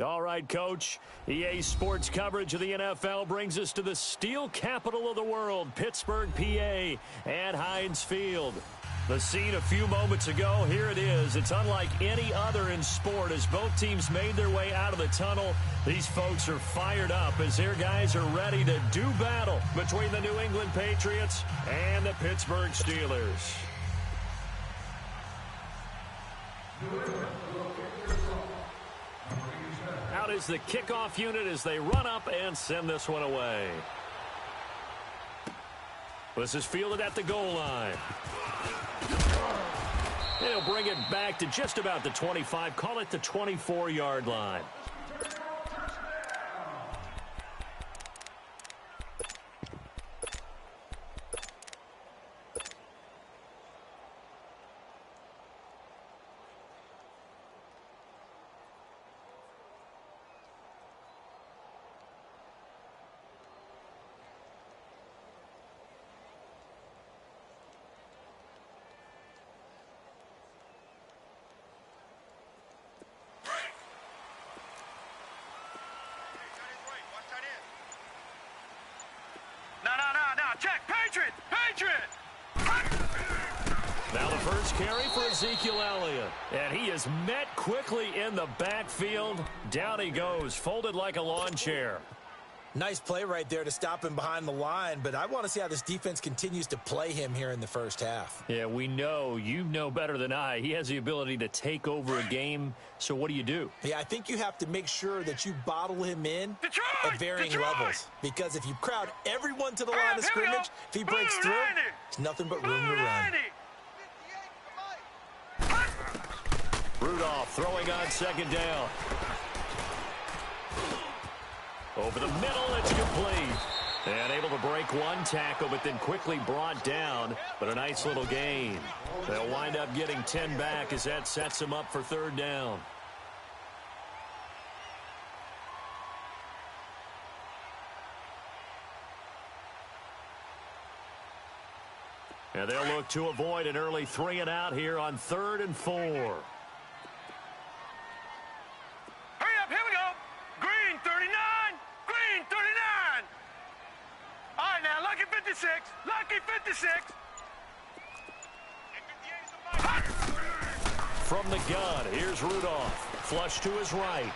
All right, Coach. EA Sports coverage of the NFL brings us to the steel capital of the world, Pittsburgh, PA, at Heinz Field. The scene a few moments ago, here it is. It's unlike any other in sport as both teams made their way out of the tunnel. These folks are fired up as their guys are ready to do battle between the New England Patriots and the Pittsburgh Steelers. Out is the kickoff unit as they run up and send this one away. This is fielded at the goal line. They'll bring it back to just about the 25, call it the 24-yard line. Check, Patriot! Now the first carry for Ezekiel Elliott. And he is met quickly in the backfield. Down he goes, folded like a lawn chair. Nice play right there to stop him behind the line, but I want to see how this defense continues to play him here in the first half. Yeah, we know. You know better than I. He has the ability to take over a game, so what do? Yeah, I think you have to make sure that you bottle him in at varying levels, because if you crowd everyone to the line of scrimmage, if he breaks through, there's nothing but room to run. Rudolph throwing on second down. Over the middle, it's complete. And able to break one tackle, but then quickly brought down. But a nice little gain. They'll wind up getting 10 back as that sets them up for third down. And they'll look to avoid an early 3-and-out here on 3rd and 4. Lucky 56. From the gun, here's Rudolph. Flush to his right.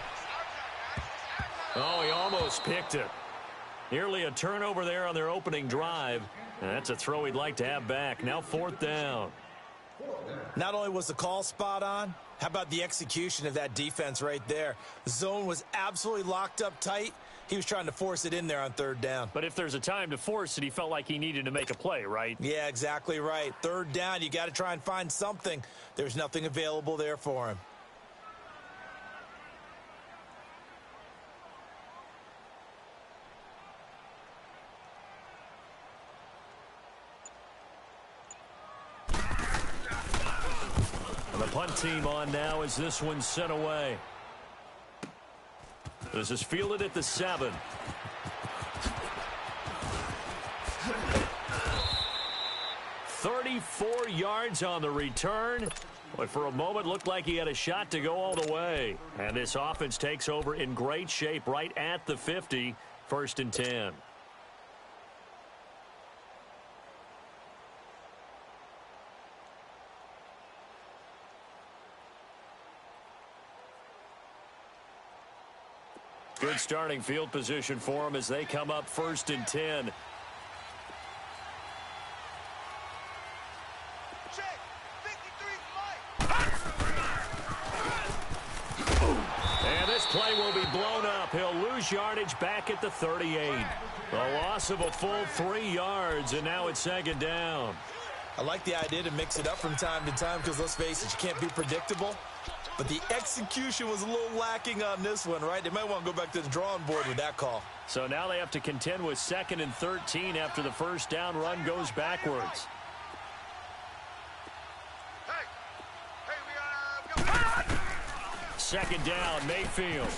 Oh, he almost picked it. Nearly a turnover there on their opening drive. And that's a throw he'd like to have back. Now 4th down. Not only was the call spot on, how about the execution of that defense right there? The zone was absolutely locked up tight. He was trying to force it in there on 3rd down. But if there's a time to force it, he felt like he needed to make a play, right? Yeah, exactly right. 3rd down, you got to try and find something. There's nothing available there for him. And the punt team on now as this one's sent away. This is fielded at the 7. "34 yards on the return. But for a moment, looked like he had a shot to go all the way. And this offense takes over in great shape right at the 50. 1st and 10. Good starting field position for them as they come up 1st and 10. And this play will be blown up. He'll lose yardage back at the 38. A loss of a full 3 yards, and now it's 2nd down. I like the idea to mix it up from time to time because, let's face it, you can't be predictable. But the execution was a little lacking on this one, right? They might want to go back to the drawing board with that call. So now they have to contend with 2nd and 13 after the 1st down run goes backwards. We got 2nd down, Mayfield.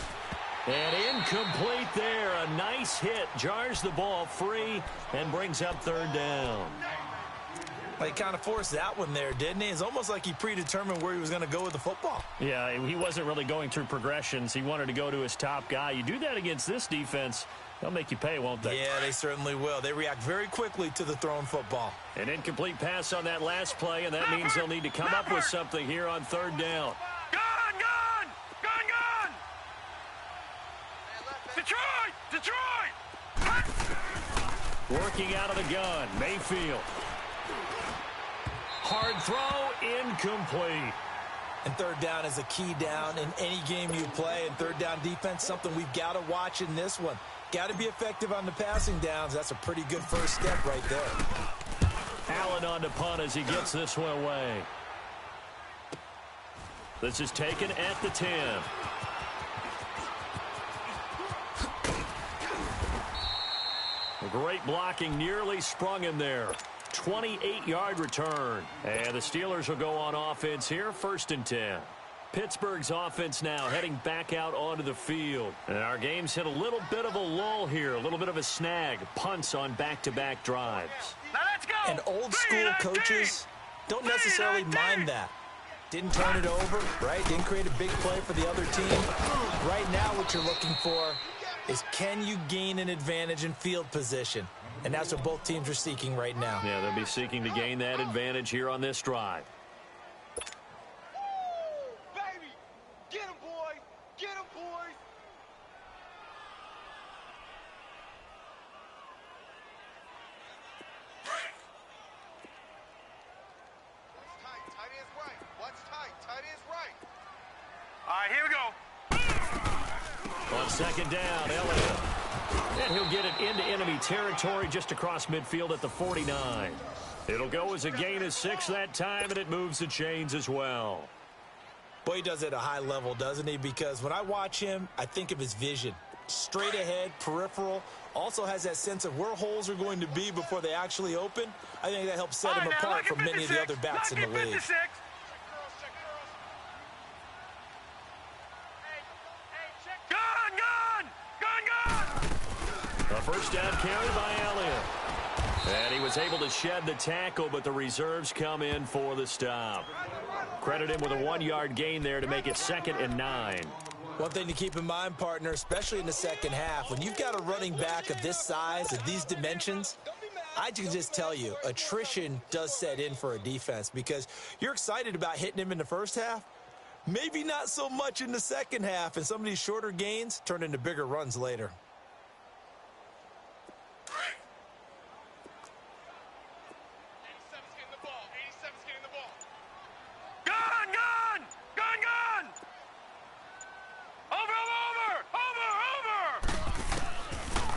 And incomplete there. A nice hit. Jars the ball free and brings up 3rd down. He kind of forced that one there, didn't he? It's almost like he predetermined where he was going to go with the football. Yeah, he wasn't really going through progressions. He wanted to go to his top guy. You do that against this defense, they'll make you pay, won't they? Yeah, they certainly will. They react very quickly to the thrown football. An incomplete pass on that last play, and that means they'll need to come up with something here on third down. Gone, gone, gone, gone. Detroit, Detroit. Working out of the gun, Mayfield. Hard throw, incomplete. And third down is a key down in any game you play. And third down defense, something we've got to watch in this one. Got to be effective on the passing downs. That's a pretty good first step right there. Allen on the punt as he gets this one away. This is taken at the 10. Great blocking, nearly sprung him there. 28-yard return. And the Steelers will go on offense here, 1st and 10. Pittsburgh's offense now heading back out onto the field. And our game's hit a little bit of a lull here, a little bit of a snag. Punts on back-to-back drives. Now let's go. And old-school coaches don't necessarily mind that. Didn't turn it over, right? Didn't create a big play for the other team. Right now what you're looking for is can you gain an advantage in field position? And that's what both teams are seeking right now. Yeah, they'll be seeking to gain that advantage here on this drive. Baby, get him, boys. Get him, boys. Tight is right. What's tight? Tight is right. All right, here we go. On second down, Elliott. And he'll get it into enemy territory just across midfield at the 49. It'll go as a gain of 6 that time, and it moves the chains as well. Boy, he does it at a high level, doesn't he? Because when I watch him, I think of his vision. Straight ahead, peripheral. Also has that sense of where holes are going to be before they actually open. I think that helps set him apart from many of the other backs in the league. A first down carry by Elliott. And he was able to shed the tackle, but the reserves come in for the stop. Credit him with a 1-yard gain there to make it 2nd and 9. One thing to keep in mind, partner, especially in the second half, when you've got a running back of this size, of these dimensions, I can just tell you, attrition does set in for a defense because you're excited about hitting him in the first half. Maybe not so much in the second half, and some of these shorter gains turn into bigger runs later.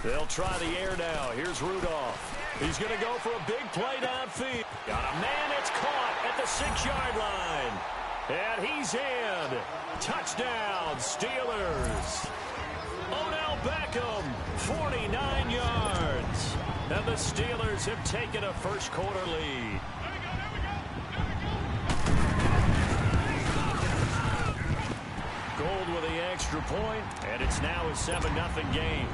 They'll try the air now. Here's Rudolph. He's going to go for a big play downfield. Got a man that's caught at the 6-yard line. And he's in. Touchdown, Steelers. Odell Beckham, 49 yards. And the Steelers have taken a first-quarter lead. Gold with the extra point, and it's now a 7-0 game.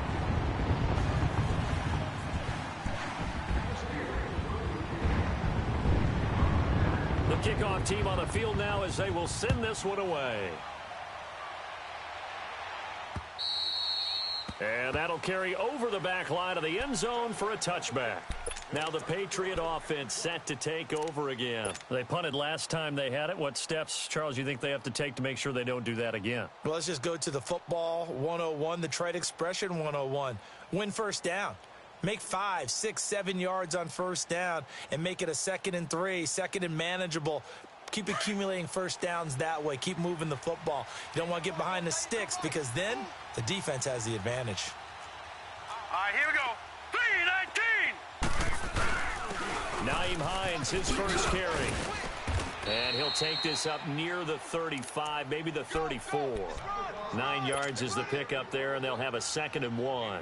The kickoff team on the field now as they will send this one away. And that'll carry over the back line of the end zone for a touchback. Now the Patriot offense set to take over again. They punted last time they had it. What steps, Charles, you think they have to take to make sure they don't do that again? Well, let's just go to the football 101, the trite expression 101. Win first down. Make 5, 6, 7 yards on first down and make it a 2nd and 3, 2nd and manageable. Keep accumulating first downs that way. Keep moving the football. You don't want to get behind the sticks because then the defense has the advantage. All right, here we go. 3-19. Nyheim Hines, his first carry. And he'll take this up near the 35, maybe the 34. 9 yards is the pickup there, and they'll have a 2nd and 1.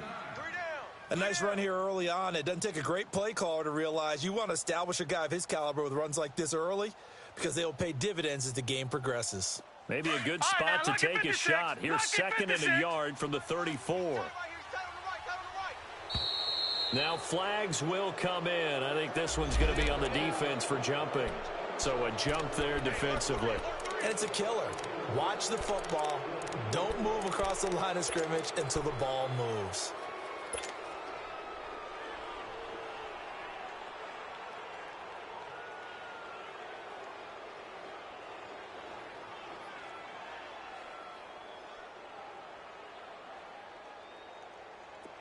A nice run here early on. It doesn't take a great play caller to realize you want to establish a guy of his caliber with runs like this early because they will pay dividends as the game progresses. Maybe a good spot to take a shot. Here's 2nd and a yard from the 34. Now flags will come in. I think this one's going to be on the defense for jumping. So a jump there defensively. And it's a killer. Watch the football. Don't move across the line of scrimmage until the ball moves.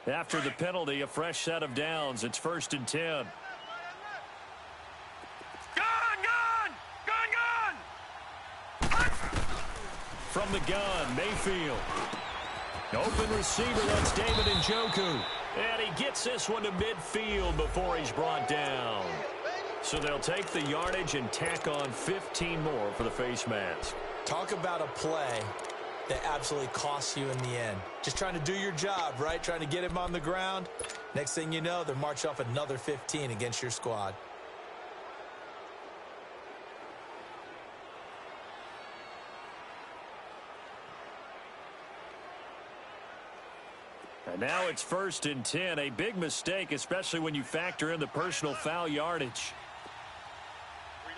After the penalty, a fresh set of downs. It's 1st and 10. From the gun, Mayfield. Open receiver, that's David Njoku. And he gets this one to midfield before he's brought down. So they'll take the yardage and tack on 15 more for the face mask. Talk about a play that absolutely costs you in the end. Just trying to do your job, right? Trying to get him on the ground. Next thing you know, they're marching off another 15 against your squad. And now it's 1st and 10. A big mistake, especially when you factor in the personal foul yardage. 3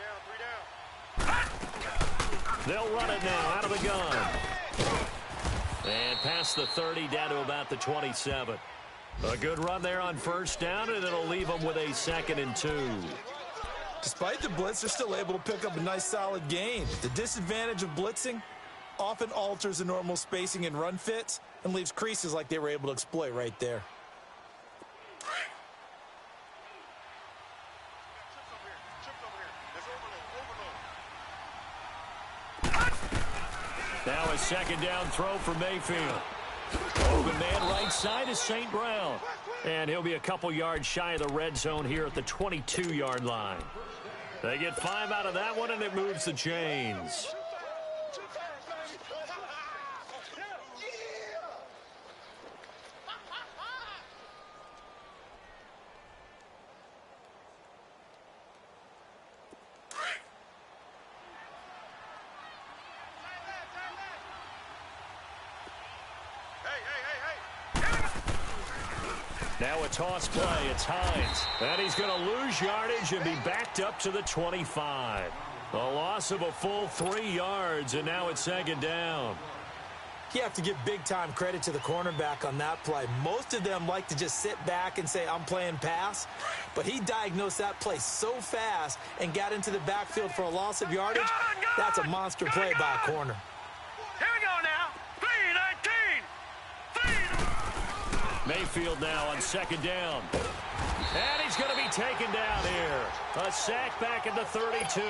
down. They'll run it now out of the gun. And past the 30 down to about the 27. A good run there on 1st down, and it'll leave them with a 2nd and 2. Despite the blitz, they're still able to pick up a nice solid gain. The disadvantage of blitzing often alters the normal spacing and run fits and leaves creases like they were able to exploit right there. Now a 2nd down throw for Mayfield. Open man right side is St. Brown. And he'll be a couple yards shy of the red zone here at the 22-yard line. They get 5 out of that one, and it moves the chains. Now a toss play. It's Hines. And he's going to lose yardage and be backed up to the 25. A loss of a full 3 yards, and now it's 2nd down. You have to give big-time credit to the cornerback on that play. Most of them like to just sit back and say, I'm playing pass. But he diagnosed that play so fast and got into the backfield for a loss of yardage. That's a monster play by a corner. Here we go now. 3-19. Mayfield now on 2nd down. And he's going to be taken down here. A sack back at the 32.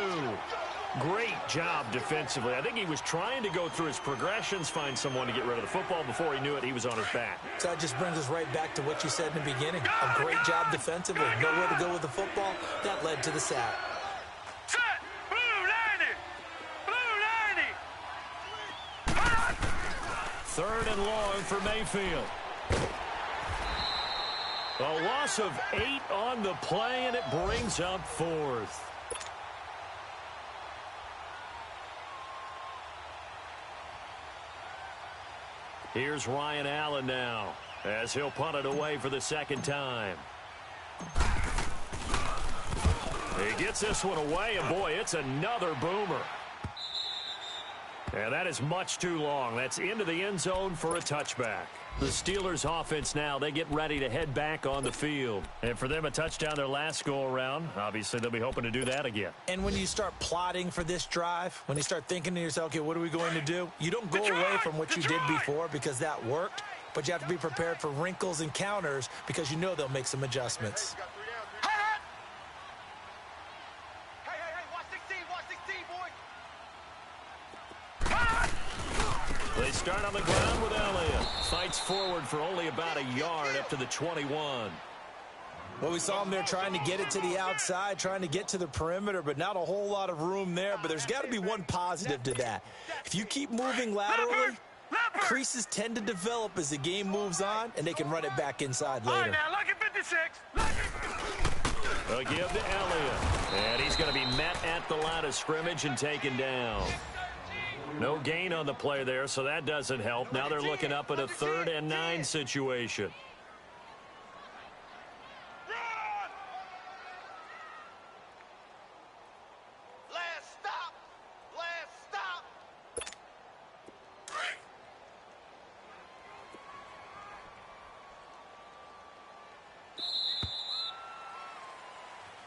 Great job defensively. I think he was trying to go through his progressions, find someone to get rid of the football. Before he knew it, he was on his back. So that just brings us right back to what you said in the beginning. A great job defensively. Nowhere to go with the football. That led to the sack. Set. Blue 90. Blue 90. 3rd and long for Mayfield. A loss of 8 on the play, and it brings up 4th. Here's Ryan Allen now, as he'll punt it away for the 2nd time. He gets this one away, and boy, it's another boomer. And that is much too long. That's into the end zone for a touchback. The Steelers offense now, they get ready to head back on the field. And for them, a touchdown their last go-around. Obviously, they'll be hoping to do that again. And when you start plotting for this drive, when you start thinking to yourself, okay, what are we going to do? You don't go away from what you did before because that worked, but you have to be prepared for wrinkles and counters because you know they'll make some adjustments. They start on the ground with Elliott. Fights forward for only about a yard up to the 21. Well, we saw him there trying to get it to the outside, trying to get to the perimeter, but not a whole lot of room there. But there's got to be one positive to that. If you keep moving laterally, creases tend to develop as the game moves on, and they can run it back inside later. All right, now, look at 56. A give to Elliott. And he's going to be met at the line of scrimmage and taken down. No gain on the play there, so that doesn't help. Now they're looking up at a 3rd and 9 situation.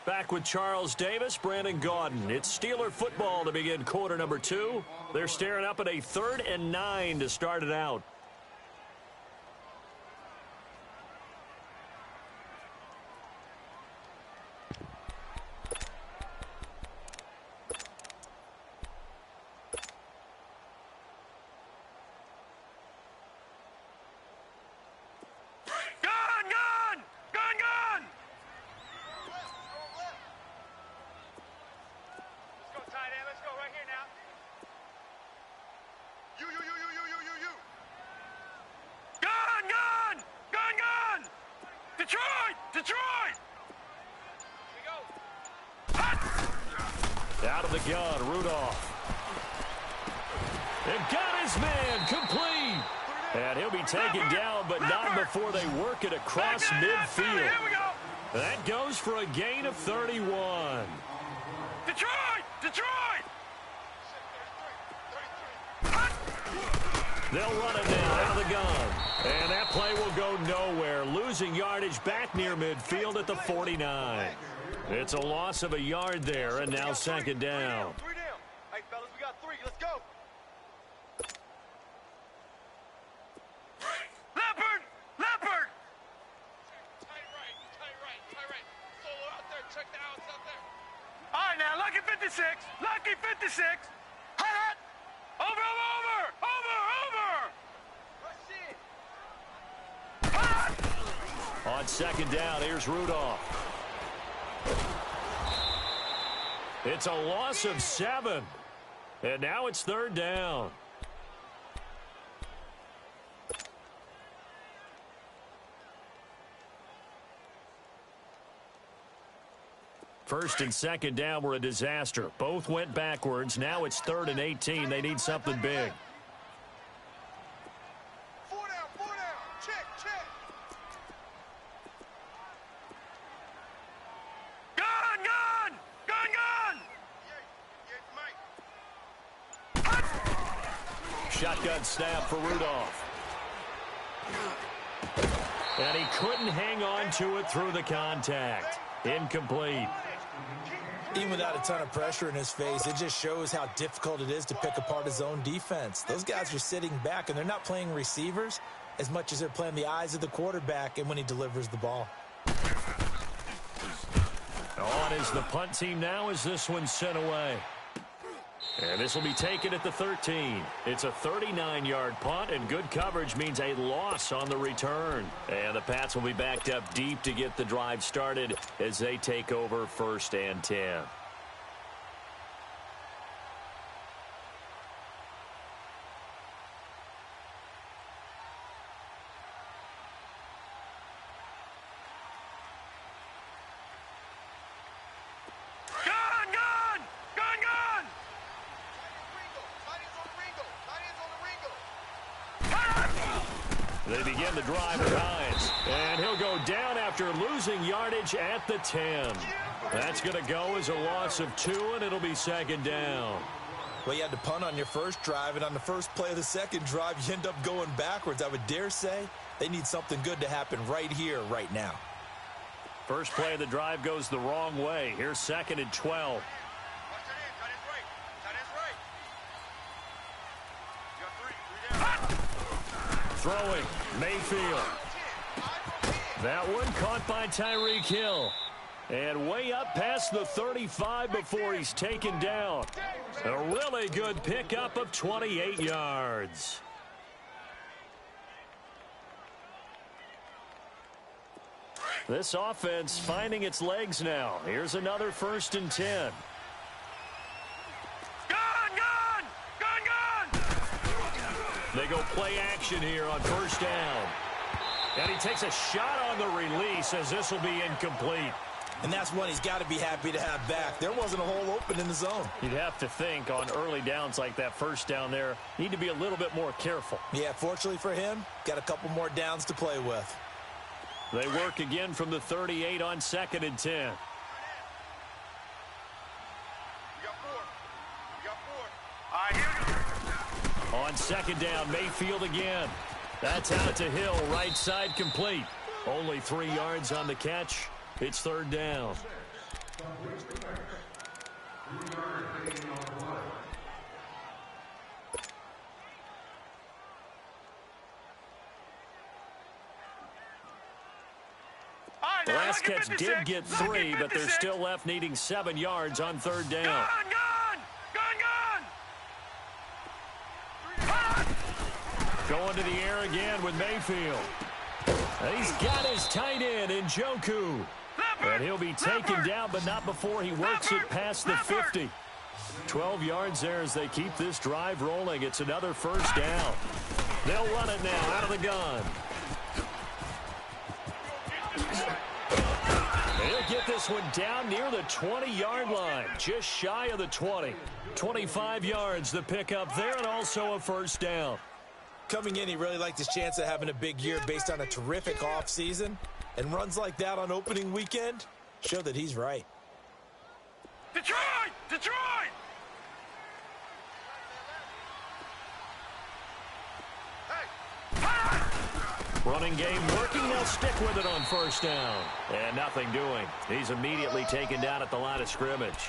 Back with Charles Davis, Brandon Gaudin. It's Steeler football to begin quarter number 2. They're staring up at a 3rd and 9 to start it out. Out of the gun, Rudolph. And got his man complete. And he'll be taken down, but not before they work it across midfield. That goes for a gain of 31. Detroit! Detroit! They'll run it now out of the gun. And that play will go nowhere, losing yardage back near midfield at the 49. It's a loss of a yard there, and now second down. 3 down. Hey, fellas, we got 3. Let's go. Leopard! Leopard! Tight right. Solo out there. Check the outs out there. All right, now, Lucky 56. Lucky 56. Hot! Over! Rush in. On second down, here's Rudolph. It's a loss of 7. And now it's 3rd down. First and second down were a disaster. Both went backwards. Now it's 3rd and 18. They need something big. 4 down. Check. Shotgun snap for Rudolph. And he couldn't hang on to it through the contact. Incomplete. Even without a ton of pressure in his face, it just shows how difficult it is to pick apart his own defense. Those guys are sitting back, and they're not playing receivers as much as they're playing the eyes of the quarterback and when he delivers the ball. On is the punt team now as this one's sent away. And this will be taken at the 13. It's a 39-yard punt, and good coverage means a loss on the return. And the Pats will be backed up deep to get the drive started as they take over 1st and 10. They begin the drive with Hines. And he'll go down after losing yardage at the 10. That's going to go as a loss of 2, and it'll be second down. Well, you had to punt on your first drive, and on the first play of the second drive, you end up going backwards. I would dare say they need something good to happen right here, right now. First play of the drive goes the wrong way. Here's 2nd and 12. Throwing, Mayfield. That one caught by Tyreek Hill. And way up past the 35 before he's taken down. A really good pickup of 28 yards. This offense finding its legs now. Here's another 1st and 10. They go play action here on 1st down. And he takes a shot on the release as this will be incomplete. And that's one he's got to be happy to have back. There wasn't a hole open in the zone. You'd have to think on early downs like that 1st down there, need to be a little bit more careful. Yeah, fortunately for him, got a couple more downs to play with. They work again from the 38 on 2nd and 10. On 2nd down, Mayfield again. That's out to Hill, right side complete. Only 3 yards on the catch. It's 3rd down. The last catch did get 3, but they're still left needing 7 yards on 3rd down. Going to the air again with Mayfield. He's got his tight end in Njoku. And he'll be taken down, but not before he works it past the 50. 12 yards there as they keep this drive rolling. It's another 1st down. They'll run it now out of the gun. He'll get this one down near the 20-yard line, just shy of the 20. 25 yards the pickup there, and also a 1st down. Coming in, he really liked his chance of having a big year based on a terrific offseason. And runs like that on opening weekend show that he's right. Detroit! Detroit! Running game working. They'll stick with it on 1st down. And nothing doing. He's immediately taken down at the line of scrimmage.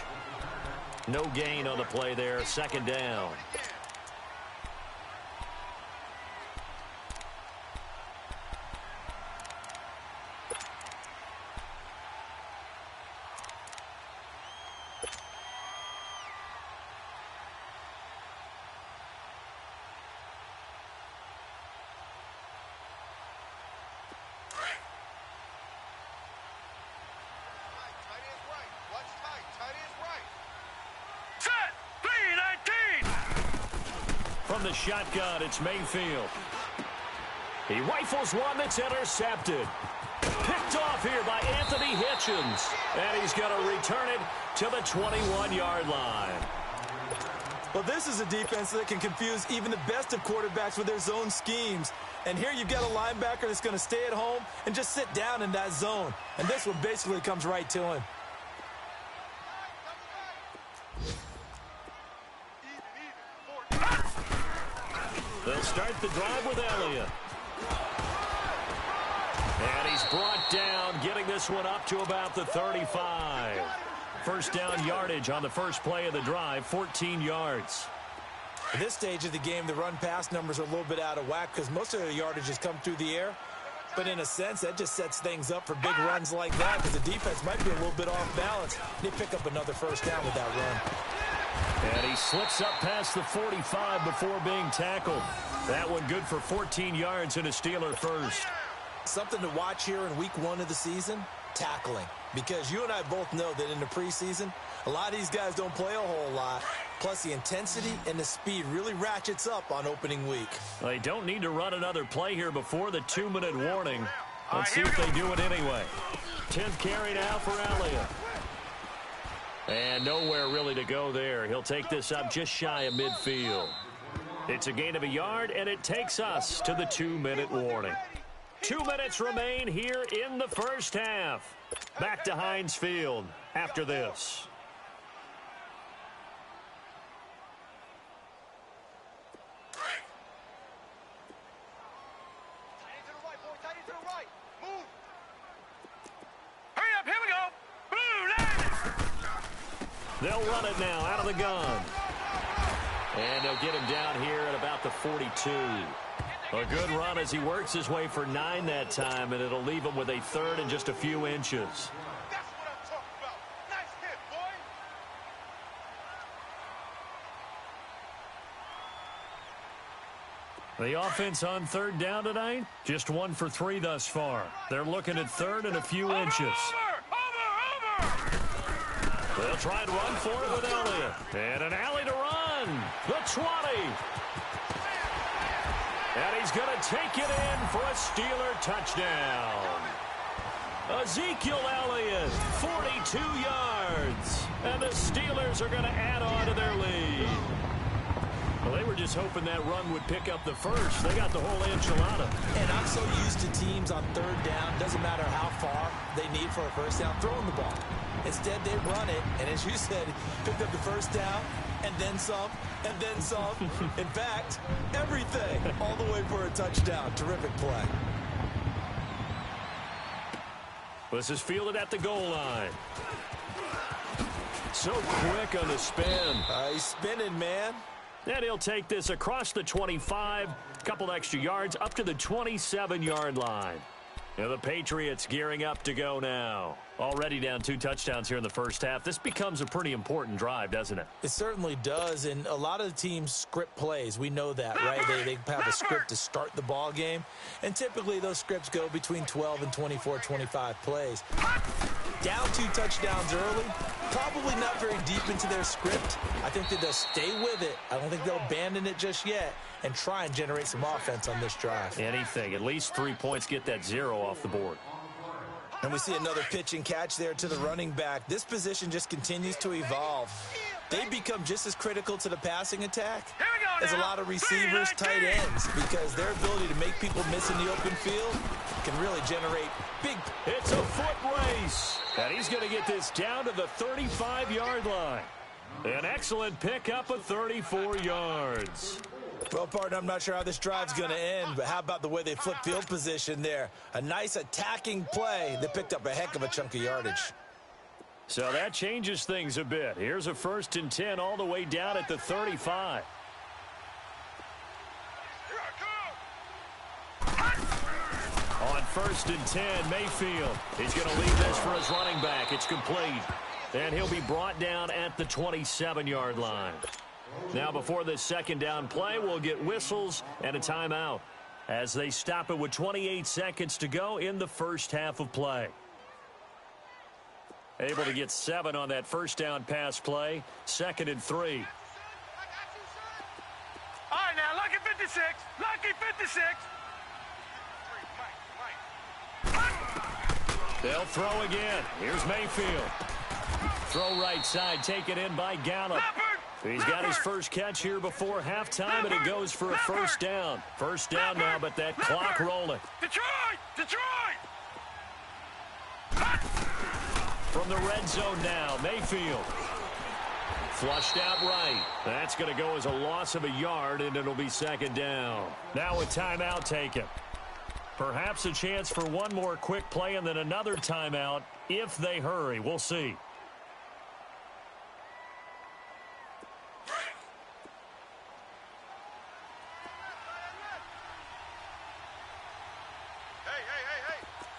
No gain on the play there. 2nd down. From the shotgun, it's Mayfield. He rifles one that's intercepted. Picked off here by Anthony Hitchens. And he's going to return it to the 21-yard line. Well, this is a defense that can confuse even the best of quarterbacks with their zone schemes. And here you've got a linebacker that's going to stay at home and just sit down in that zone. And this one basically comes right to him. They'll start the drive with Elliott. And he's brought down, getting this one up to about the 35. 1st down yardage on the first play of the drive, 14 yards. At this stage of the game, the run-pass numbers are a little bit out of whack because most of the yardage has come through the air. But in a sense, that just sets things up for big runs like that because the defense might be a little bit off balance. They pick up another 1st down with that run. And he slips up past the 45 before being tackled. That one good for 14 yards and a Steeler 1st. Something to watch here in week 1 of the season, tackling. Because you and I both know that in the preseason, a lot of these guys don't play a whole lot. Plus, the intensity and the speed really ratchets up on opening week. They don't need to run another play here before the 2-minute warning. Let's see if they do it anyway. 10th carry now for Elliott. And nowhere really to go there. He'll take this up just shy of midfield. It's a gain of a yard, and it takes us to the 2-minute warning. 2 minutes remain here in the 1st half. Back to Heinz Field after this. Hurry up, here we go. They'll run it now out of the gun. And they'll get him down here at about the 42. A good run as he works his way for 9 that time, and it'll leave him with a 3rd and just a few inches. That's what I'm talking about. Nice hit, boy. The offense on 3rd down tonight, just 1 for 3 thus far. They're looking at 3rd and a few inches. Over! They'll try and run for it with Elliott. And an alley to run. The 20. And he's going to take it in for a Steeler touchdown. Ezekiel Elliott, 42 yards. And the Steelers are going to add on to their lead. Well, they were just hoping that run would pick up the 1st. They got the whole enchilada. And I'm so used to teams on 3rd down, doesn't matter how far they need for a 1st down, throwing the ball. Instead, they run it, and as you said, picked up the 1st down, and then some, and then some. In fact, everything, all the way for a touchdown. Terrific play. This is fielded at the goal line. So quick on the spin. He's spinning, man. And he'll take this across the 25, a couple extra yards up to the 27-yard line. And the Patriots gearing up to go now. Already down 2 touchdowns here in the first half. This becomes a pretty important drive, doesn't it? It certainly does, and a lot of the teams script plays. We know that, right? They have a script to start the ball game, and typically those scripts go between 12 and 24, 25 plays. Down 2 touchdowns early, probably not very deep into their script. I think that they'll stay with it. I don't think they'll abandon it just yet and try and generate some offense on this drive. Anything. At least 3 points, get that 0 off the board. And we see another pitch and catch there to the running back. This position just continues to evolve. They become just as critical to the passing attack as a lot of receivers, tight ends, because their ability to make people miss in the open field can really generate big. It's a foot race, and he's going to get this down to the 35-yard line. An excellent pickup of 34 yards. Well, partner, I'm not sure how this drive's going to end, but how about the way they flip field position there? A nice attacking play that picked up a heck of a chunk of yardage. So that changes things a bit. Here's a 1st and 10 all the way down at the 35. On 1st and 10, Mayfield. He's going to leave this for his running back. It's complete. And he'll be brought down at the 27-yard line. Now, before this 2nd down play, we'll get whistles and a timeout as they stop it with 28 seconds to go in the first half of play. Able to get 7 on that 1st down pass play. 2nd and 3. All right, now, lucky 56. Lucky 56. They'll throw again. Here's Mayfield. Throw right side, taken in by Gallup. He's got his first catch here before halftime, and it goes for a 1st down. 1st down now, but that clock rolling. Detroit! Detroit! From the red zone now, Mayfield. Flushed out right. That's going to go as a loss of a yard, and it'll be 2nd down. Now a timeout taken. Perhaps a chance for one more quick play and then another timeout if they hurry. We'll see.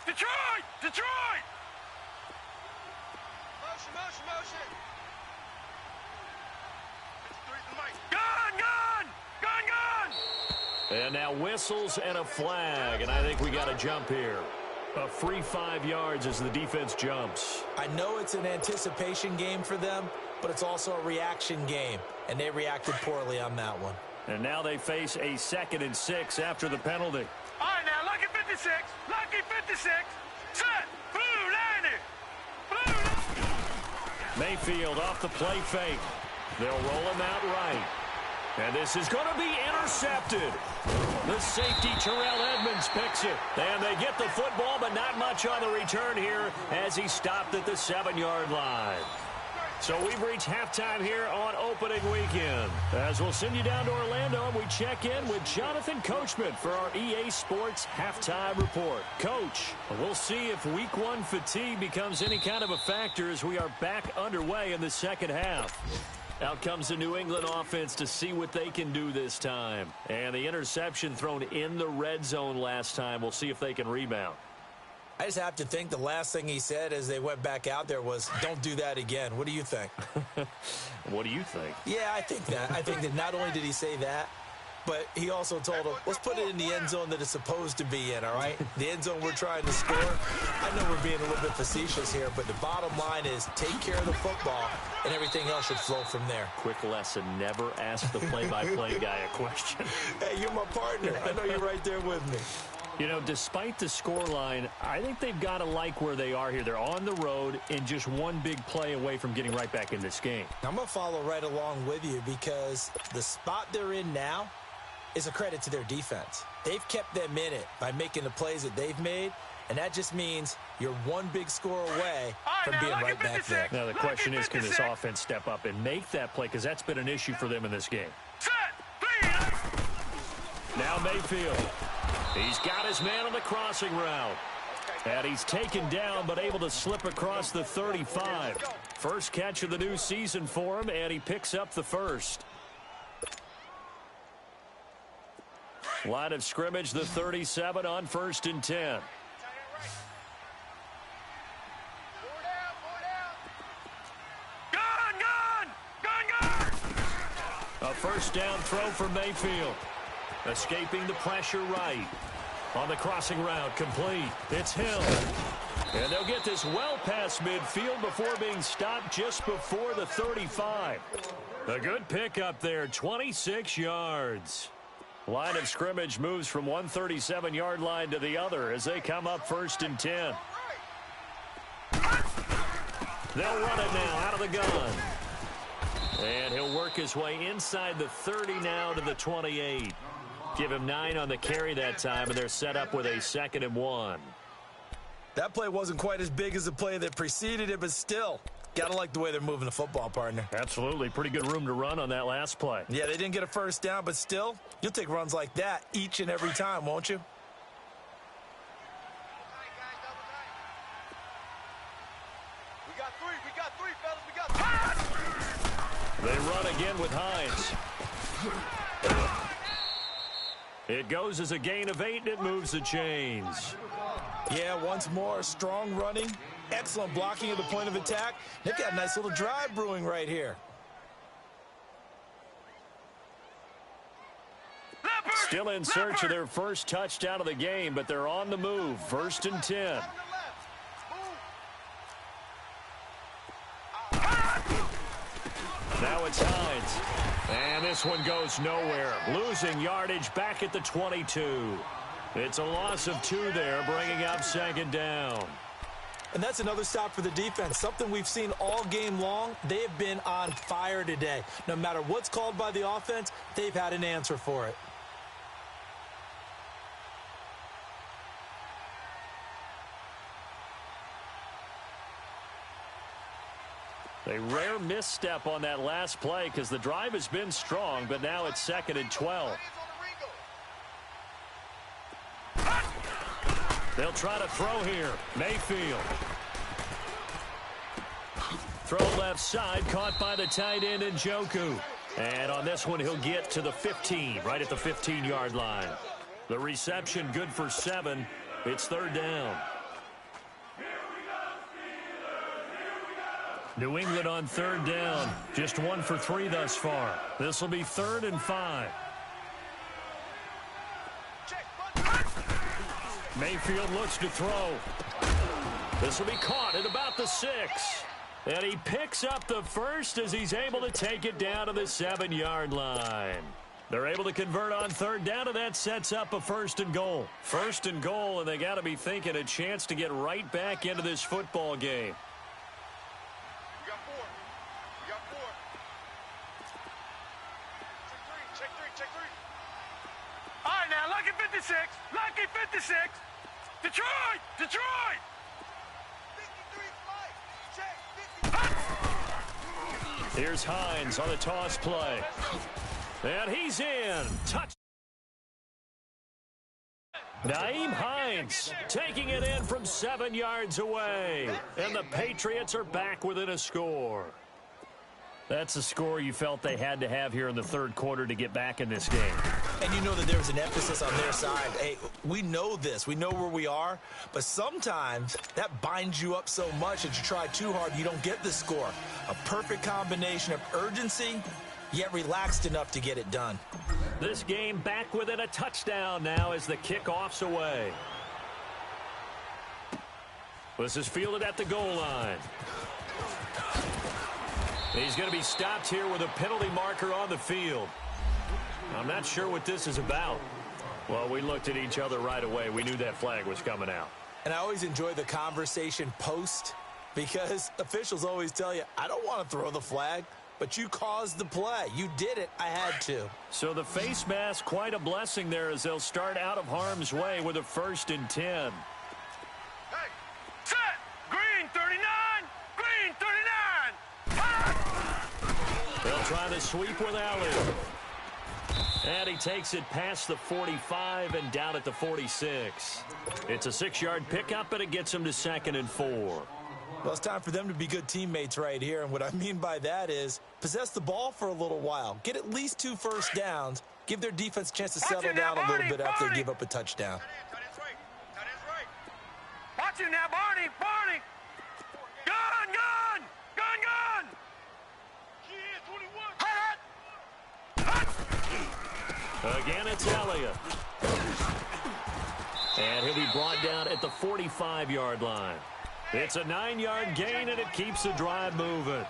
Detroit! Detroit! Motion. Gun! And now whistles and a flag, and I think we got a jump here. A free 5 yards as the defense jumps. I know it's an anticipation game for them, but it's also a reaction game, and they reacted poorly on that one. And now they face a 2nd and 6 after the penalty. All right, now, lucky 56. Lucky 56. Set. Blue 90. Blue. Mayfield off the play fake. They'll roll him out right. And this is going to be intercepted. The safety, Terrell Edmonds, picks it. And they get the football, but not much on the return here as he stopped at the 7-yard line. So we've reached halftime here on opening weekend. As we'll send you down to Orlando, and we check in with Jonathan Coachman for our EA Sports Halftime Report. Coach, we'll see if Week 1 fatigue becomes any kind of a factor as we are back underway in the second half. Out comes the New England offense to see what they can do this time. And the interception thrown in the red zone last time. We'll see if they can rebound. I just have to think the last thing he said as they went back out there was, don't do that again. What do you think? What do you think? Yeah, I think that. I think that not only did he say that, but he also told them, let's put it in the end zone that it's supposed to be in, all right? The end zone we're trying to score. I know we're being a little bit facetious here, but the bottom line is take care of the football, and everything else should flow from there. Quick lesson, never ask the play-by-play guy a question. Hey, you're my partner. I know you're right there with me. You know, despite the scoreline, I think they've got to like where they are here. They're on the road and just one big play away from getting right back in this game. I'm going to follow right along with you because the spot they're in now is a credit to their defense. They've kept them in it by making the plays that they've made, and that just means you're one big score away from being right back there. Now, the question is, can this offense step up and make that play? Because that's been an issue for them in this game. Now Mayfield. He's got his man on the crossing route. And he's taken down but able to slip across the 35. First catch of the new season for him, and he picks up the first. Line of scrimmage, the 37 on 1st and 10. A first down throw for Mayfield. Escaping the pressure right. On the crossing route, complete. It's Hill. And they'll get this well past midfield before being stopped just before the 35. A good pickup there, 26 yards. Line of scrimmage moves from one 37-yard line to the other as they come up 1st and 10. They'll run it now out of the gun. And he'll work his way inside the 30 now to the 28. Give him 9 on the carry that time, and they're set up with a 2nd and 1. That play wasn't quite as big as the play that preceded it, but still, gotta like the way they're moving the football, partner. Absolutely. Pretty good room to run on that last play. Yeah, they didn't get a first down, but still, you'll take runs like that each and every time, won't you? We got three, fellas. We got three. They run again with Hines. It goes as a gain of 8, and it moves the chains. Yeah, once more, strong running, excellent blocking at the point of attack. They've got a nice little drive brewing right here. Still in search of their first touchdown of the game, but they're on the move. 1st and 10. Now it's Hines. And this one goes nowhere. Losing yardage back at the 22. It's a loss of 2 there, bringing up 2nd down. And that's another stop for the defense. Something we've seen all game long. They have been on fire today. No matter what's called by the offense, they've had an answer for it. A rare misstep on that last play because the drive has been strong, but now it's 2nd and 12. They'll try to throw here. Mayfield. Throw left side, caught by the tight end Njoku. And on this one, he'll get to the 15, right at the 15-yard line. The reception good for 7. It's 3rd down. New England on 3rd down. Just 1 for 3 thus far. This will be 3rd and 5. Mayfield looks to throw. This will be caught at about the 6. And he picks up the first as he's able to take it down to the 7-yard line. They're able to convert on 3rd down, and that sets up a 1st and goal. 1st and goal, and they got to be thinking a chance to get right back into this football game. All right, now, lucky 56. Lucky 56. Detroit! Detroit! 53 Check. Here's Hines on the toss play. And he's in. Touch. Nyheim Hines taking it in from 7 yards away. And the Patriots are back within a score. That's a score you felt they had to have here in the 3rd quarter to get back in this game. And you know that there was an emphasis on their side. Hey, we know this. We know where we are. But sometimes that binds you up so much that you try too hard, you don't get the score. A perfect combination of urgency, yet relaxed enough to get it done. This game back within a touchdown now as the kickoff's away. This is fielded at the goal line. He's going to be stopped here with a penalty marker on the field. I'm not sure what this is about. Well, we looked at each other right away. We knew that flag was coming out. And I always enjoy the conversation post because officials always tell you, I don't want to throw the flag, but you caused the play. You did it. I had to. So the face mask, quite a blessing there as they'll start out of harm's way with a 1st and 10. Hey, set! Green 39! Green 39! They'll try the sweep with Allen. And he takes it past the 45 and down at the 46. It's a 6-yard pickup, and it gets him to 2nd and 4. Well, it's time for them to be good teammates right here. And what I mean by that is possess the ball for a little while. Get at least 2 first downs. Give their defense a chance to settle down a little bit after they give up a touchdown. Watch him now, Barney! Barney! Gun! Gun! Gun! Gun! Again, it's Elliott. And he'll be brought down at the 45-yard line. It's a 9-yard gain, and it keeps the drive moving.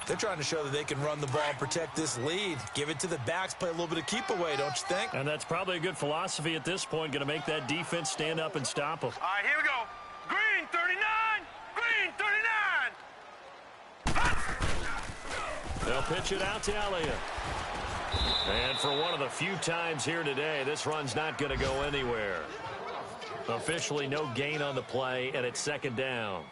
They're trying to show that they can run the ball and protect this lead. Give it to the backs, play a little bit of keep away, don't you think? And that's probably a good philosophy at this point, going to make that defense stand up and stop them. All right, here we go. Green 39! Green 39! They'll pitch it out to Elliott. And for one of the few times here today, this run's not going to go anywhere. Officially no gain on the play, and it's 2nd down.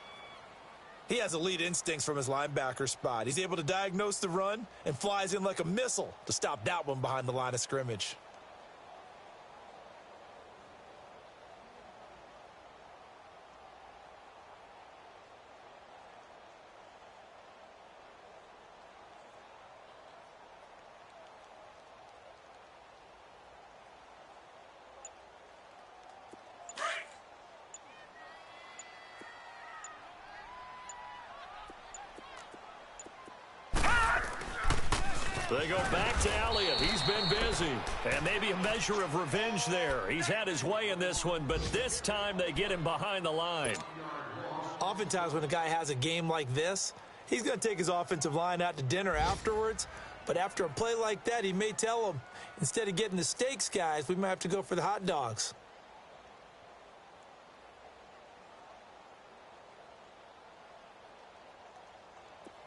He has elite instincts from his linebacker spot. He's able to diagnose the run and flies in like a missile to stop that one behind the line of scrimmage. They go back to Elliott. He's been busy. And maybe a measure of revenge there. He's had his way in this one, but this time they get him behind the line. Oftentimes when a guy has a game like this, he's going to take his offensive line out to dinner afterwards. But after a play like that, he may tell them, instead of getting the steaks, guys, we might have to go for the hot dogs.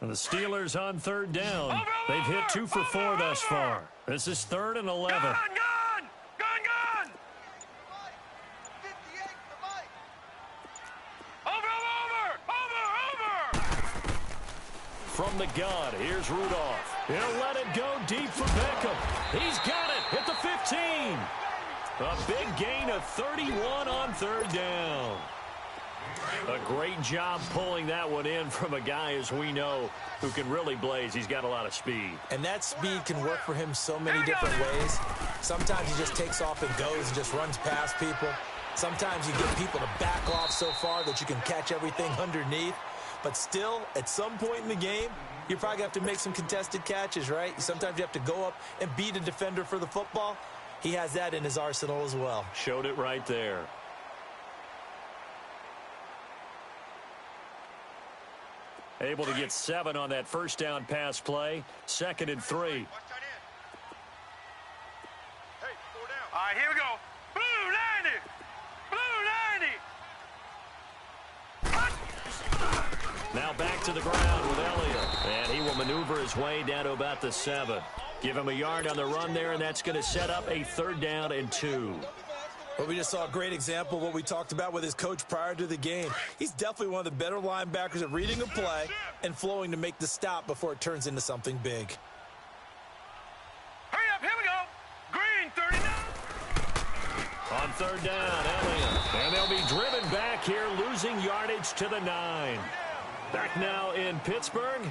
And the Steelers on 3rd down. They've hit 2 for 4 thus far. This is 3rd and 11. Gun! Gun! Gun! Gun! 58 to Mike. Over! From the gun, here's Rudolph. He'll let it go deep for Beckham. He's got it at the 15. A big gain of 31 on 3rd down. A great job pulling that one in from a guy, as we know, who can really blaze. He's got a lot of speed. And that speed can work for him so many different ways. Sometimes he just takes off and goes and just runs past people. Sometimes you get people to back off so far that you can catch everything underneath. But still, at some point in the game, you probably have to make some contested catches, right? Sometimes you have to go up and beat a defender for the football. He has that in his arsenal as well. Showed it right there. Able to get 7 on that 1st down pass play. 2nd and 3. Watch that in. Hey, 4 down. All right, here we go. Blue 90! Blue 90! Now back to the ground with Elliott. And he will maneuver his way down to about the 7. Give him a yard on the run there, and that's going to set up a 3rd down and 2. Well, we just saw a great example of what we talked about with his coach prior to the game. He's definitely one of the better linebackers at reading a play and flowing to make the stop before it turns into something big. Hurry up, here we go. Green 39. On 3rd down, Elliott. And they'll be driven back here, losing yardage to the 9. Back now in Pittsburgh.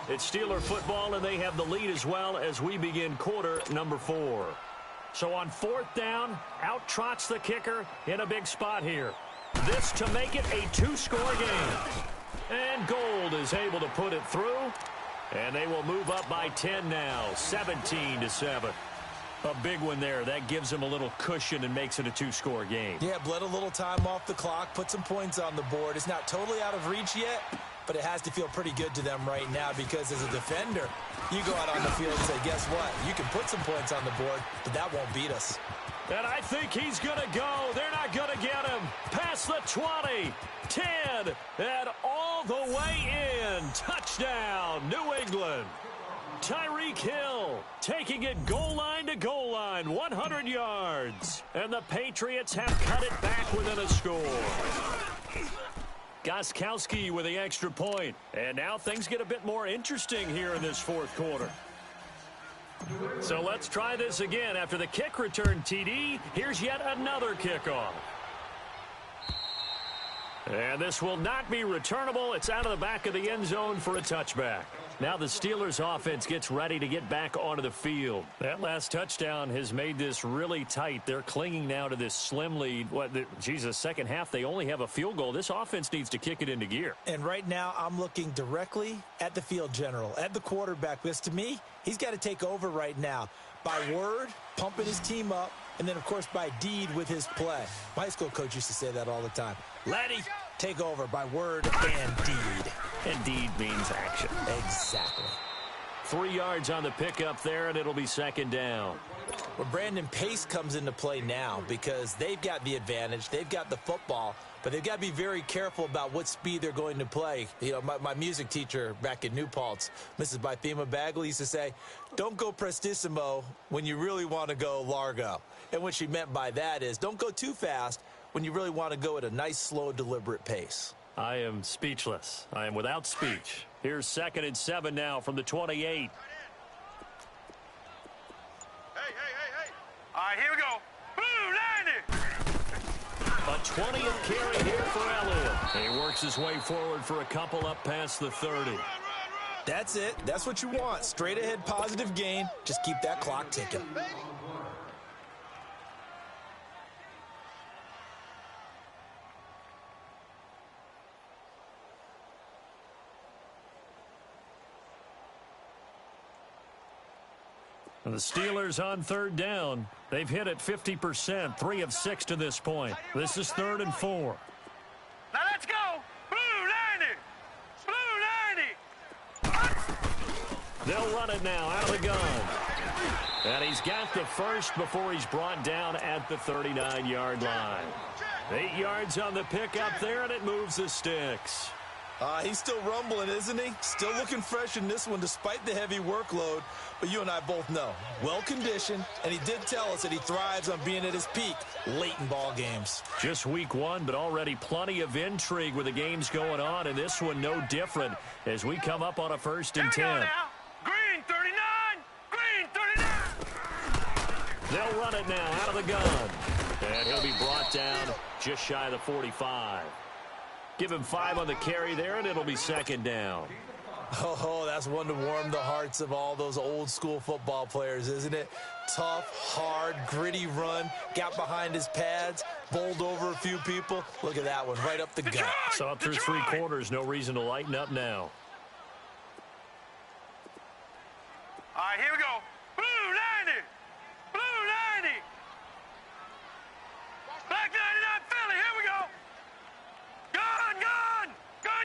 It's Steeler football, and they have the lead as well as we begin quarter number 4. So on 4th down, out trots the kicker in a big spot here. This to make it a 2-score game. And Gold is able to put it through. And they will move up by 10 now, 17-7. A big one there. That gives them a little cushion and makes it a 2-score game. Yeah, bled a little time off the clock, put some points on the board. It's not totally out of reach yet, but it has to feel pretty good to them right now because as a defender, you go out on the field and say, guess what? You can put some points on the board, but that won't beat us. And I think he's going to go. They're not going to get him. Past the 20, 10, and all the way in. Touchdown, New England. Tyreek Hill taking it goal line to goal line, 100 yards. And the Patriots have cut it back within a score. Gostkowski with the extra point. And now things get a bit more interesting here in this 4th quarter. So let's try this again. After the kick return TD, here's yet another kickoff. And this will not be returnable. It's out of the back of the end zone for a touchback. Now the Steelers offense gets ready to get back onto the field. That last touchdown has made this really tight. They're clinging now to this slim lead. Second half, they only have a field goal. This offense needs to kick it into gear. And right now, I'm looking directly at the field general, at the quarterback. Because to me, he's got to take over right now. By word, pumping his team up, and then, of course, by deed with his play. My high school coach used to say that all the time. Laddie, take over by word and deed. And deed means action. Exactly. 3 yards on the pickup there, and it'll be second down. Well, Brandon, pace comes into play now because they've got the advantage. They've got the football, but they've got to be very careful about what speed they're going to play. You know, my music teacher back in New Paltz, Mrs. Bythema Bagley, used to say, don't go prestissimo when you really want to go largo. And what she meant by that is don't go too fast when you really want to go at a nice, slow, deliberate pace. I am speechless. I am without speech. Here's 2nd and 7 now from the 28. Hey. All right, here we go. Boo, 90. A 20th carry here for Elliott. He works his way forward for a couple up past the 30. That's it. That's what you want. Straight ahead, positive gain. Just keep that clock ticking. And the Steelers on 3rd down. They've hit it 50%, 3 of 6 to this point. This is 3rd and 4. Now let's go. Blue 90. They'll run it now out of the gun. And he's got the first before he's brought down at the 39-yard line. 8 yards on the pickup there, and it moves the sticks. He's still rumbling, isn't he? Still looking fresh in this one despite the heavy workload. But you and I both know, well-conditioned, and he did tell us that he thrives on being at his peak late in ball games. Just week 1, but already plenty of intrigue with the games going on, and this one no different as we come up on a 1st and 10. Here we go now. Green 39. Green 39. They'll run it now out of the gun. And he'll be brought down just shy of the 45. Give him 5 on the carry there, and it'll be 2nd down. Oh, that's one to warm the hearts of all those old-school football players, isn't it? Tough, hard, gritty run, got behind his pads, bowled over a few people. Look at that one, right up the gut. So up through 3 quarters, no reason to lighten up now. All right, here we go. Blue 90. Blue 90. Black 99 Philly, here we go.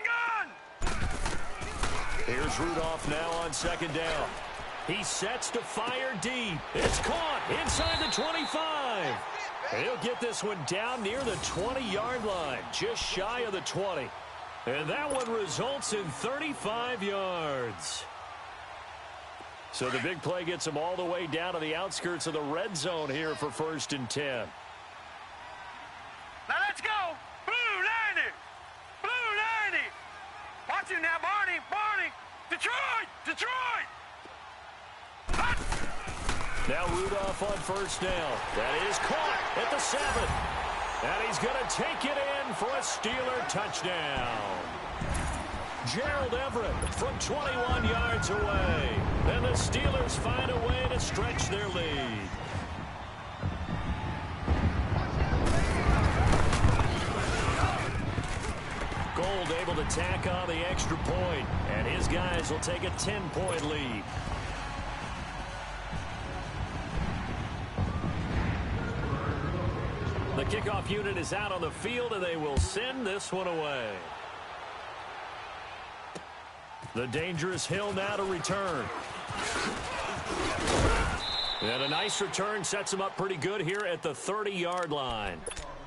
Gun. Here's Rudolph now on 2nd down. He sets to fire deep. It's caught inside the 25. He'll get this one down near the 20-yard line, just shy of the 20. And that one results in 35 yards. So the big play gets him all the way down to the outskirts of the red zone here for 1st and 10. Now let's go. Blue 90. Blue 90. Watch him now, Barney. Barney. Detroit. Now Rudolph on 1st down. That is caught at the 7. And he's going to take it in for a Steeler touchdown. Gerald Everett from 21 yards away. And the Steelers find a way to stretch their lead. Gold able to tack on the extra point, and his guys will take a 10-point lead. The kickoff unit is out on the field, and they will send this one away. The dangerous Hill now to return. And a nice return sets him up pretty good here at the 30-yard line.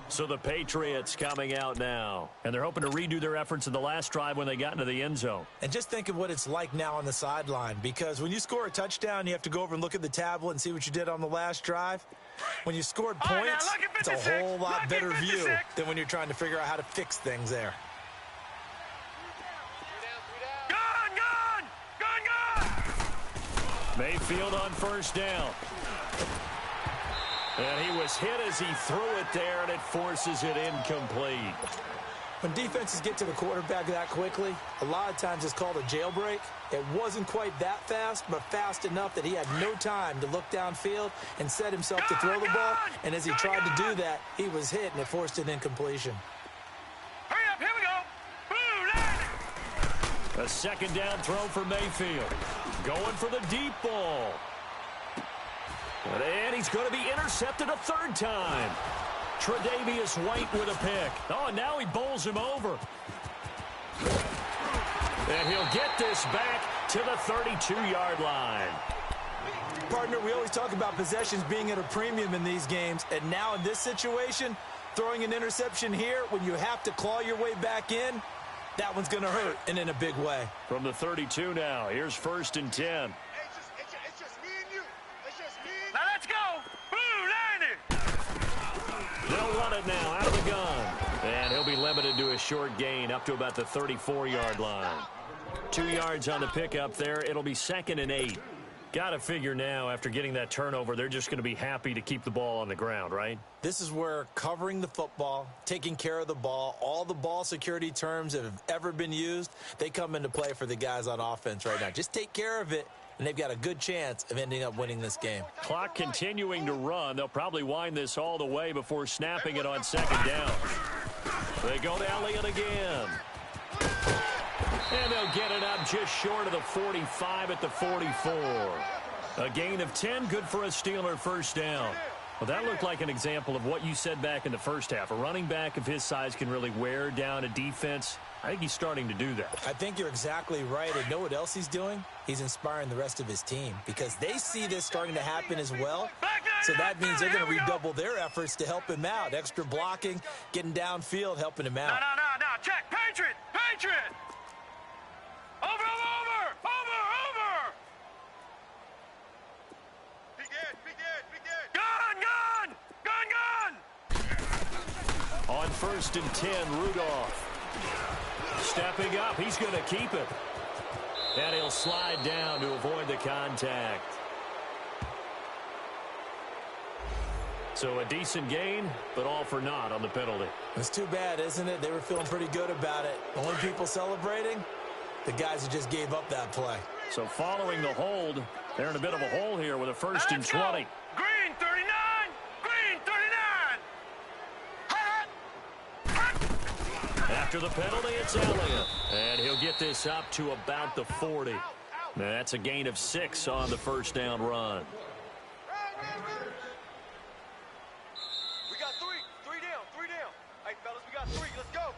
So the Patriots coming out now. And they're hoping to redo their efforts in the last drive when they got into the end zone. And just think of what it's like now on the sideline. Because when you score a touchdown, you have to go over and look at the tablet and see what you did on the last drive. When you scored points, it's a whole lot better view than when you're trying to figure out how to fix things there. Mayfield on first down. And he was hit as he threw it there, and it forces it incomplete. When defenses get to the quarterback that quickly, a lot of times it's called a jailbreak. It wasn't quite that fast, but fast enough that he had no time to look downfield and set himself to throw the ball. And as he tried to do that, he was hit, and it forced an incompletion. Hurry up, here we go. Blue line. A second down throw for Mayfield. Going for the deep ball. And he's going to be intercepted a third time. Tre'Davious White with a pick. Oh, and now he bowls him over. And he'll get this back to the 32-yard line. Partner, we always talk about possessions being at a premium in these games. And now in this situation, throwing an interception here when you have to claw your way back in, that one's going to hurt, and in a big way. From the 32 now, here's 1st and 10. It's just me and you. It's just me and you. Now let's go. Blue line. They'll run it now out of the gun. And he'll be limited to a short gain up to about the 34-yard line. 2 yards on the pickup there. It'll be 2nd and 8. Got to figure now, after getting that turnover, they're just going to be happy to keep the ball on the ground, right? This is where covering the football, taking care of the ball, all the ball security terms that have ever been used, they come into play for the guys on offense right now. Just take care of it, and they've got a good chance of ending up winning this game. Clock continuing to run. They'll probably wind this all the way before snapping it on 2nd down. They go to Elliott again. And they'll get it up just short of the 45 at the 44. A gain of 10, good for a Steeler first down. Well, that looked like an example of what you said back in the first half. A running back of his size can really wear down a defense. I think he's starting to do that. I think you're exactly right. And know what else he's doing? He's inspiring the rest of his team because they see this starting to happen as well. So that means they're going to redouble their efforts to help him out. Extra blocking, getting downfield, helping him out. No. Check. Patriot. Over. Gun. On 1st and 10, Rudolph. Stepping up, he's going to keep it. And he'll slide down to avoid the contact. So a decent gain, but all for naught on the penalty. It's too bad, isn't it? They were feeling pretty good about it. Only people celebrating, the guys who just gave up that play. So following the hold, they're in a bit of a hole here with a 1st and 20. Green 39. After the penalty, it's Elliott. And he'll get this up to about the 40. Now, that's a gain of 6 on the first down run. We got three down. Hey, fellas, we got 3. Let's go.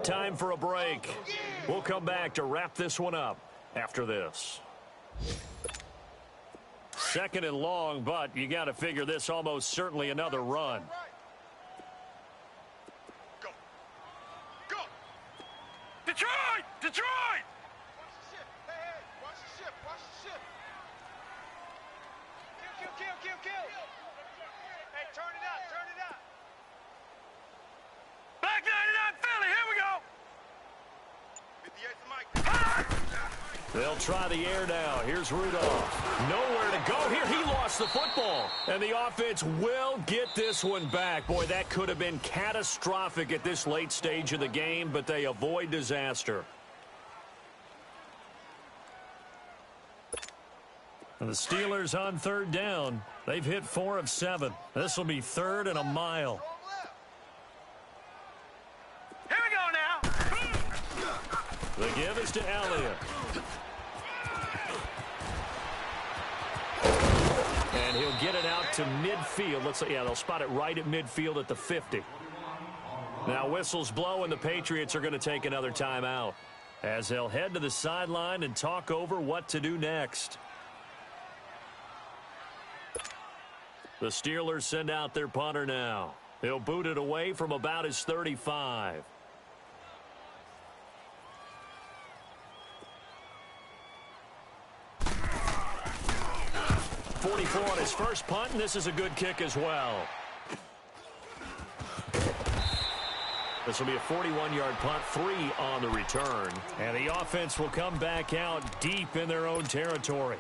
Time for a break. We'll come back to wrap this one up after this. 2nd and long, but you got to figure this almost certainly another run. Detroit! Watch the ship. Hey, watch the ship. Kill. Hey, turn it out. Back 99 Philly, here we go! 58 to Mike. They'll try the air now. Here's Rudolph. Nowhere to go here. He lost the football. And the offense will get this one back. Boy, that could have been catastrophic at this late stage of the game, but they avoid disaster. And the Steelers on 3rd down. They've hit 4 of 7. This will be 3rd and a mile. Here we go now! The give is to Elliott. And he'll get it out to midfield. They'll spot it right at midfield at the 50. Now whistles blow, and the Patriots are going to take another timeout as they'll head to the sideline and talk over what to do next. The Steelers send out their punter now. He'll boot it away from about his 35. .44 on his first punt, and this is a good kick as well. This will be a 41-yard punt, 3 on the return. And the offense will come back out deep in their own territory.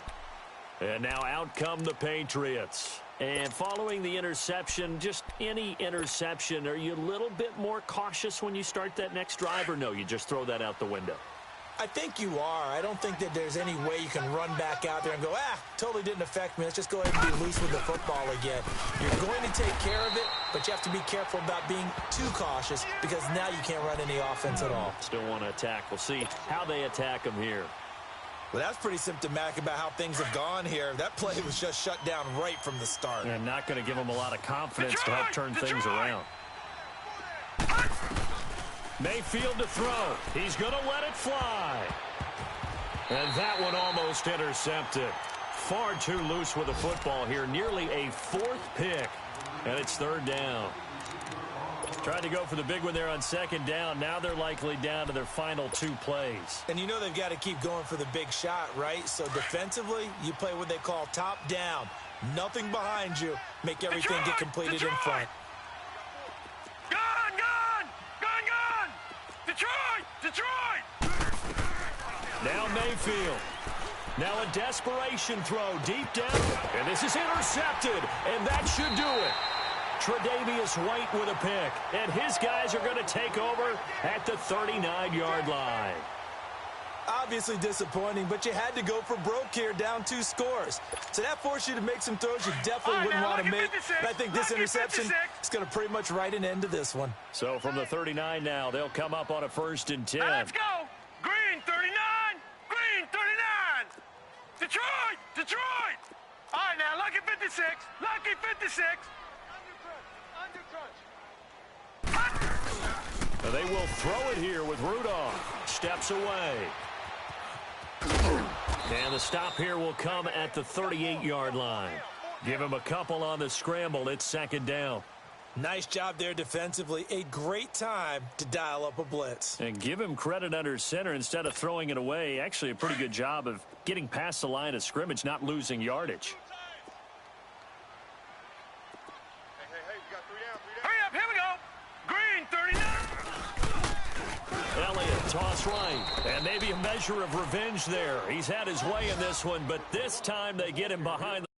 And now out come the Patriots. And following the interception, just any interception, are you a little bit more cautious when you start that next drive, or no, you just throw that out the window? I think you are. I don't think that there's any way you can run back out there and go, totally didn't affect me. Let's just go ahead and be loose with the football again. You're going to take care of it, but you have to be careful about being too cautious because now you can't run any offense at all. Still want to attack. We'll see how they attack them here. Well, that's pretty symptomatic about how things have gone here. That play was just shut down right from the start. And not going to give them a lot of confidence to help turn things around. Mayfield to throw. He's going to let it fly. And that one almost intercepted. Far too loose with the football here. Nearly a 4th pick. And it's 3rd down. Tried to go for the big one there on 2nd down. Now they're likely down to their final 2 plays. And you know they've got to keep going for the big shot, right? So defensively, you play what they call top down. Nothing behind you. Make everything get completed in front. Detroit! Now Mayfield. Now a desperation throw deep down. And this is intercepted. And that should do it. Tre'Davious White with a pick. And his guys are going to take over at the 39-yard line. Obviously disappointing, but you had to go for broke here, down 2 scores. So that forced you to make some throws you definitely wouldn't want to make. But I think this interception is going to pretty much write an end to this one. So from the 39 now, they'll come up on a 1st and 10. Let's go! Green 39! Green 39! Detroit! Detroit! All right, now, lucky 56. Lucky 56. Now they will throw it here with Rudolph. Steps away. And the stop here will come at the 38-yard line. Give him a couple on the scramble. It's 2nd down. Nice job there defensively. A great time to dial up a blitz. And give him credit under center instead of throwing it away. Actually a pretty good job of getting past the line of scrimmage, not losing yardage. Hey, we got 3 down. Hurry up, here we go! Green 39! Elliott, toss right. And maybe a measure of revenge there. He's had his way in this one, but this time they get him behind the